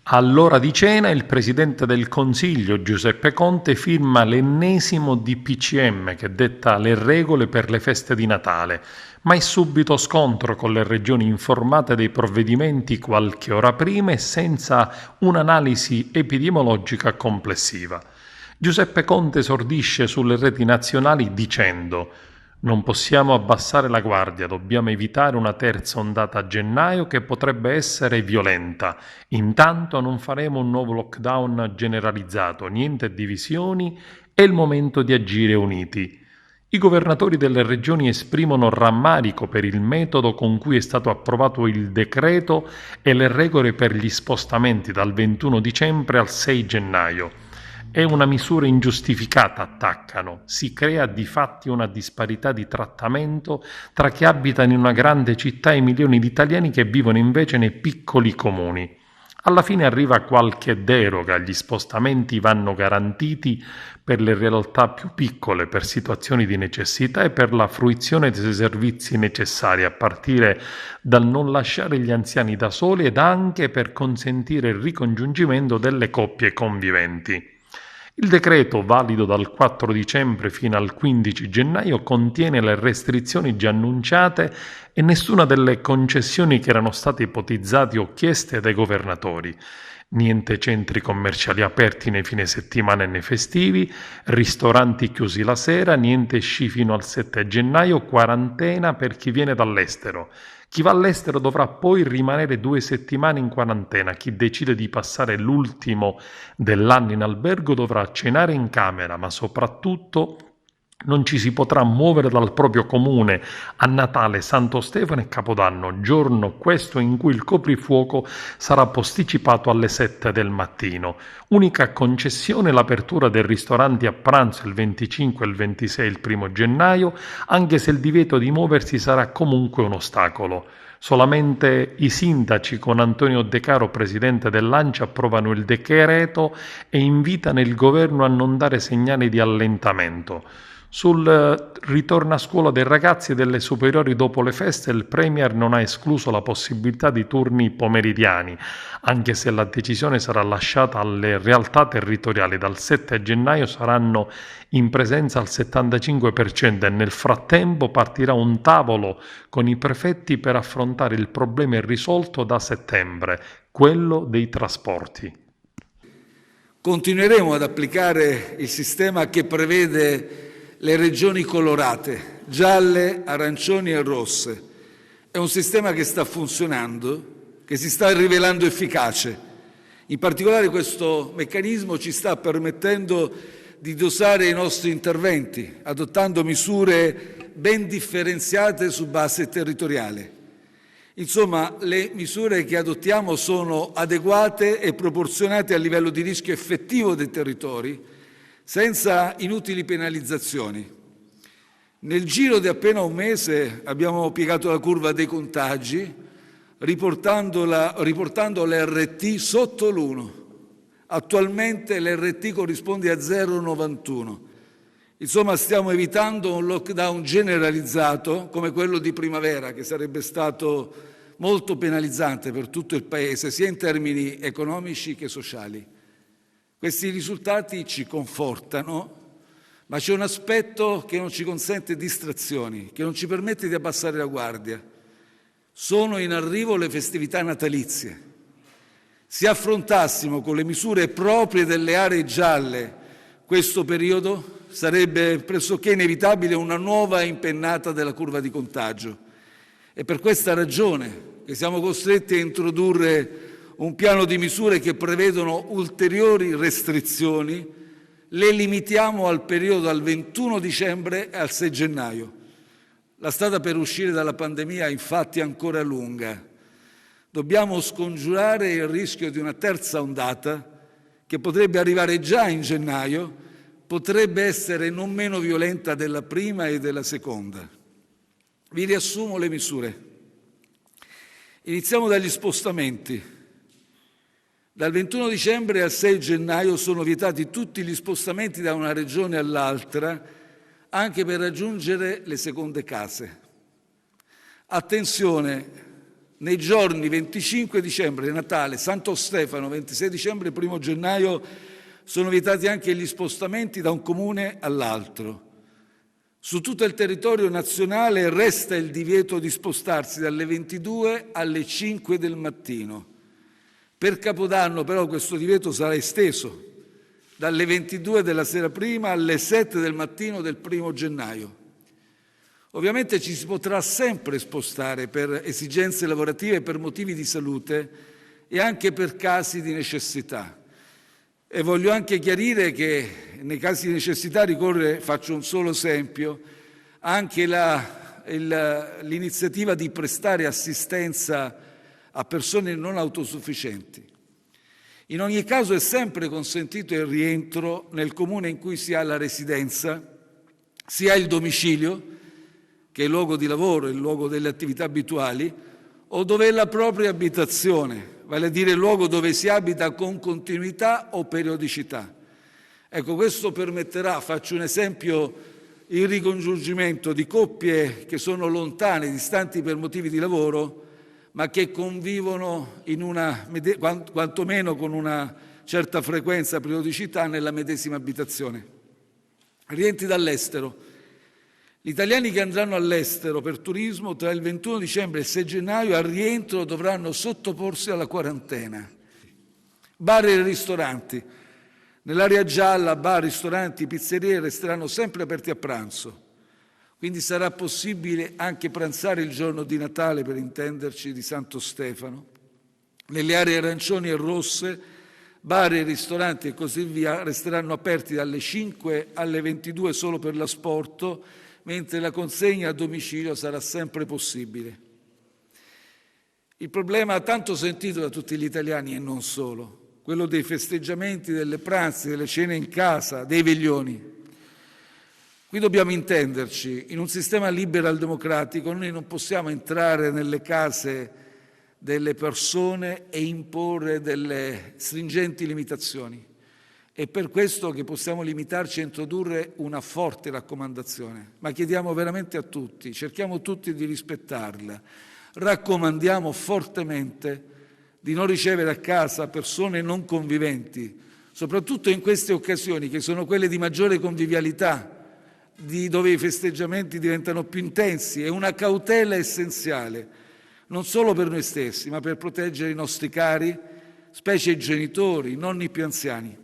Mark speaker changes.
Speaker 1: All'ora di cena il Presidente del Consiglio Giuseppe Conte firma l'ennesimo DPCM che detta le regole per le feste di Natale, ma è subito scontro con le regioni informate dei provvedimenti qualche ora prima e senza un'analisi epidemiologica complessiva. Giuseppe Conte esordisce sulle reti nazionali dicendo: non possiamo abbassare la guardia, dobbiamo evitare una terza ondata a gennaio che potrebbe essere violenta. Intanto non faremo un nuovo lockdown generalizzato, niente divisioni, è il momento di agire uniti. I governatori delle regioni esprimono rammarico per il metodo con cui è stato approvato il decreto e le regole per gli spostamenti dal 21 dicembre al 6 gennaio. È una misura ingiustificata, attaccano. Si crea di fatti una disparità di trattamento tra chi abita in una grande città e i milioni di italiani che vivono invece nei piccoli comuni. Alla fine arriva qualche deroga, gli spostamenti vanno garantiti per le realtà più piccole, per situazioni di necessità e per la fruizione dei servizi necessari, a partire dal non lasciare gli anziani da soli ed anche per consentire il ricongiungimento delle coppie conviventi. Il decreto, valido dal 4 dicembre fino al 15 gennaio, contiene le restrizioni già annunciate e nessuna delle concessioni che erano state ipotizzate o chieste dai governatori. Niente centri commerciali aperti nei fine settimana e nei festivi, ristoranti chiusi la sera, niente sci fino al 7 gennaio, quarantena per chi viene dall'estero. Chi va all'estero dovrà poi rimanere 2 settimane in quarantena. Chi decide di passare l'ultimo dell'anno in albergo dovrà cenare in camera, ma soprattutto non ci si potrà muovere dal proprio comune a Natale, Santo Stefano e Capodanno, giorno questo in cui il coprifuoco sarà posticipato alle 7 del mattino. Unica concessione l'apertura dei ristoranti a pranzo il 25 e il 26 e il 1 gennaio, anche se il divieto di muoversi sarà comunque un ostacolo. Solamente i sindaci con Antonio De Caro, presidente dell'ANCI, approvano il decreto e invitano il governo a non dare segnali di allentamento. Sul ritorno a scuola dei ragazzi e delle superiori dopo le feste, il Premier non ha escluso la possibilità di turni pomeridiani, anche se la decisione sarà lasciata alle realtà territoriali. Dal 7 gennaio saranno in presenza al 75% e nel frattempo partirà un tavolo con i prefetti per affrontare il problema irrisolto da settembre, quello dei trasporti.
Speaker 2: Continueremo ad applicare il sistema che prevede le regioni colorate, gialle, arancioni e rosse. È un sistema che sta funzionando, che si sta rivelando efficace. In particolare questo meccanismo ci sta permettendo di dosare i nostri interventi, adottando misure ben differenziate su base territoriale. Insomma, le misure che adottiamo sono adeguate e proporzionate al livello di rischio effettivo dei territori, senza inutili penalizzazioni. Nel giro di appena un mese abbiamo piegato la curva dei contagi, riportando l'RT sotto l'1. Attualmente l'RT corrisponde a 0,91. Insomma, stiamo evitando un lockdown generalizzato come quello di primavera, che sarebbe stato molto penalizzante per tutto il Paese, sia in termini economici che sociali. Questi risultati ci confortano, ma c'è un aspetto che non ci consente distrazioni, che non ci permette di abbassare la guardia. Sono in arrivo le festività natalizie. Se affrontassimo con le misure proprie delle aree gialle questo periodo, sarebbe pressoché inevitabile una nuova impennata della curva di contagio. È per questa ragione che siamo costretti a introdurre un piano di misure che prevedono ulteriori restrizioni. Le limitiamo al periodo dal 21 dicembre al 6 gennaio. La strada per uscire dalla pandemia, infatti, è ancora lunga. Dobbiamo scongiurare il rischio di una terza ondata che potrebbe arrivare già in gennaio, potrebbe essere non meno violenta della prima e della seconda. Vi riassumo le misure. Iniziamo dagli spostamenti. Dal 21 dicembre al 6 gennaio sono vietati tutti gli spostamenti da una regione all'altra, anche per raggiungere le seconde case. Attenzione, nei giorni 25 dicembre, Natale, Santo Stefano, 26 dicembre e 1 gennaio sono vietati anche gli spostamenti da un comune all'altro. Su tutto il territorio nazionale resta il divieto di spostarsi dalle 22 alle 5 del mattino. Per Capodanno però questo divieto sarà esteso dalle 22 della sera prima alle 7 del mattino del 1 gennaio. Ovviamente ci si potrà sempre spostare per esigenze lavorative, per motivi di salute e anche per casi di necessità. E voglio anche chiarire che nei casi di necessità ricorre, faccio un solo esempio, anche l'iniziativa di prestare assistenza a persone non autosufficienti. In ogni caso è sempre consentito il rientro nel comune in cui si ha la residenza, si ha il domicilio, che è il luogo di lavoro, il luogo delle attività abituali, o dove è la propria abitazione, vale a dire il luogo dove si abita con continuità o periodicità. Ecco, questo permetterà, faccio un esempio, il ricongiungimento di coppie che sono lontane, distanti per motivi di lavoro, ma che convivono quantomeno con una certa frequenza, periodicità nella medesima abitazione. Rientri dall'estero. Gli italiani che andranno all'estero per turismo tra il 21 dicembre e il 6 gennaio al rientro dovranno sottoporsi alla quarantena. Bar e ristoranti. Nell'area gialla bar, ristoranti, pizzerie resteranno sempre aperti a pranzo. Quindi sarà possibile anche pranzare il giorno di Natale, per intenderci, di Santo Stefano. Nelle aree arancioni e rosse, bar e ristoranti e così via resteranno aperti dalle 5 alle 22 solo per l'asporto, mentre la consegna a domicilio sarà sempre possibile. Il problema tanto sentito da tutti gli italiani e non solo, quello dei festeggiamenti, delle pranzi, delle cene in casa, dei veglioni. Qui dobbiamo intenderci, in un sistema liberal democratico noi non possiamo entrare nelle case delle persone e imporre delle stringenti limitazioni. È per questo che possiamo limitarci a introdurre una forte raccomandazione, ma chiediamo veramente a tutti, cerchiamo tutti di rispettarla, raccomandiamo fortemente di non ricevere a casa persone non conviventi, soprattutto in queste occasioni che sono quelle di maggiore convivialità, dove i festeggiamenti diventano più intensi. È una cautela essenziale, non solo per noi stessi, ma per proteggere i nostri cari, specie i genitori, i nonni più anziani.